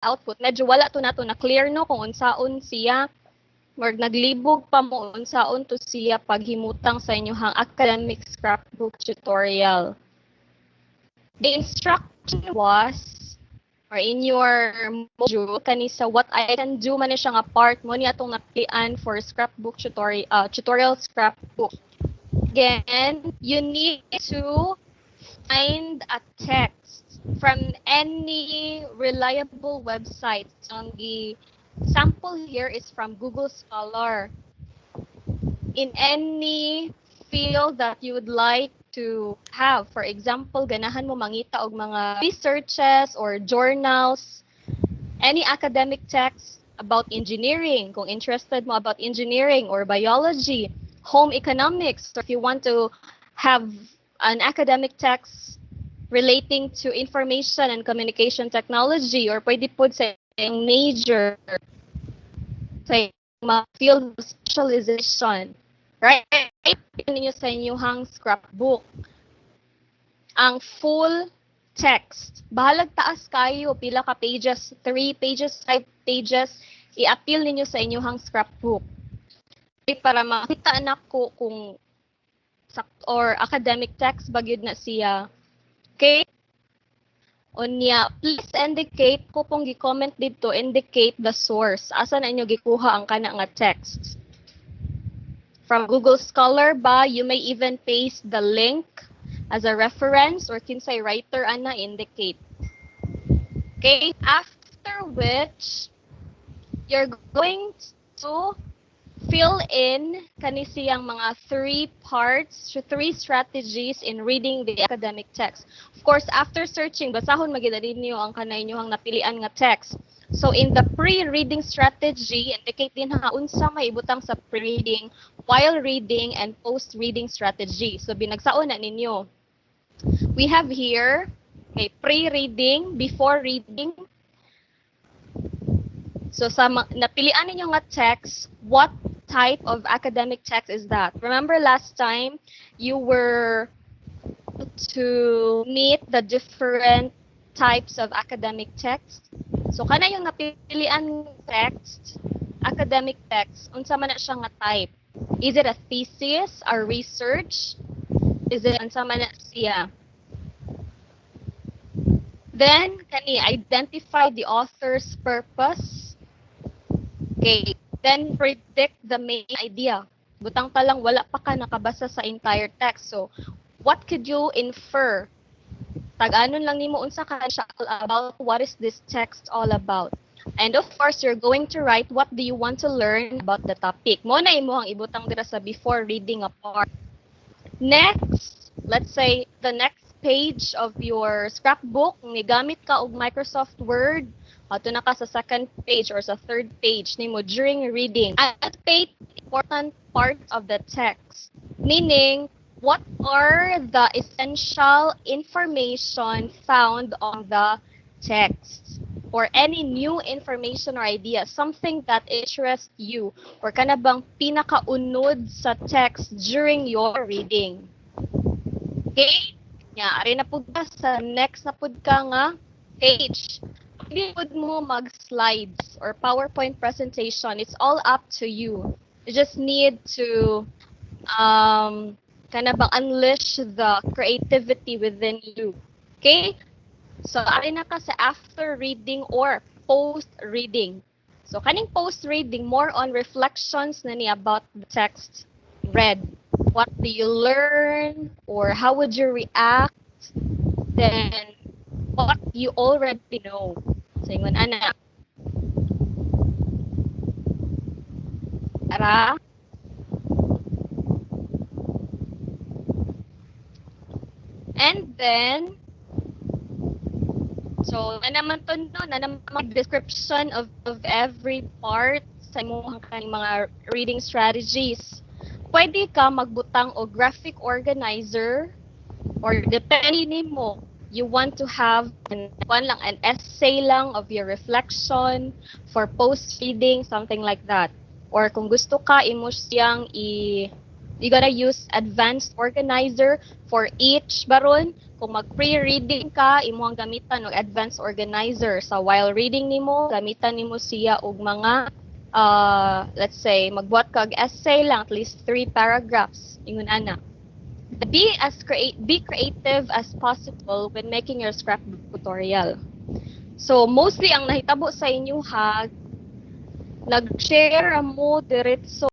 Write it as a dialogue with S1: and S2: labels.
S1: output. Medyo wala to nato na clear no kung unsaon siya or naglibog pa mo unsaon to siya paghimutang sa inyong academic scrapbook tutorial. The instruction was, or in your module kani sa what I can do man siya nga part mo ni atong napilian for scrapbook tutorial scrapbook. Again, you need to find a text from any reliable website. So the sample here is from Google Scholar. In any field that you would like to have, for example, ganahan mo mangita og mga researches or journals, any academic text about engineering, kung interested mo about engineering or biology, home economics, or if you want to have an academic text relating to information and communication technology, or pwede po sa major sa field of specialization, right? Ninyo sa inyong scrapbook ang full text. Bahalag taas kayo, pila ka pages, 3 pages, 5 pages, i-appeal ninyo sa inyong scrapbook. Para makita na ko kung or academic text bagyod na siya. Okay? Unya, please indicate ko pong gi-comment dito, indicate the source. Asa na inyo gikuha ang kana nga text? From Google Scholar ba? You may even paste the link as a reference or kinsay writer ana indicate. Okay? After which, you're going to fill in kanisiyang mga 3 parts, 3 strategies in reading the academic text. Of course, after searching, basahon magida ninyo ang kanay nyo ang napilian nga text. So in the pre-reading strategy, indicate din ha unsa may ibutang sa pre-reading, while reading, and post-reading strategy. So binagsaon na ninyo. We have here okay, pre-reading, before reading. So sa napilian ninyo nga text, what type of academic text is that? Remember last time you were to meet the different types of academic text. So kana yung napilian text, academic text, unsa man na siya nga type? Is it a thesis, a research? Is it unsa man na siya? Then kani identify the author's purpose. Okay, then predict the main idea. Butang pa lang, wala pa ka nakabasa sa entire text. So, what could you infer? Tag-anon lang nimo unsa ka siya about, what is this text all about? And of course, you're going to write what do you want to learn about the topic. Mo na imo ang ibutang dira sa before reading a part. Next, let's say the next page of your scrapbook, migamit ka og Microsoft Word, ato na ka sa second page or sa third page nimo during reading. Annotate important parts of the text. Meaning, what are the essential information found on the text? Or any new information or idea, something that interests you, or kana bang pinakaunod sa text during your reading. Okay? Ari na pud ka sa next na pud ka nga page. Hindi pud mo mag-slides or PowerPoint presentation. It's all up to you. You just need to kind of unleash the creativity within you. Okay? So, ari na ka sa after reading or post-reading. So, kaning post-reading, more on reflections na ni about the text read. What do you learn? Or how would you react? Then, what you already know. So, ingon ana. Ara. And then, so, na naman to no, na naman description of every part sa imong mga reading strategies. Pwede ka magbutang o graphic organizer or depende nimo. You want to have an essay lang of your reflection for post-reading, something like that. Or kung gusto ka, imo siyang You gotta use advanced organizer for each baron. Kung mag-pre-reading ka, imo ang gamitan og advanced organizer. Sa while reading nimo, gamitan nimo siya og mga let's say magbuhat ka og essay lang at least 3 paragraphs ingon ana. Be creative as possible when making your scrapbook tutorial. So mostly ang nahitabo sa inyo ha, nag-share mo diretso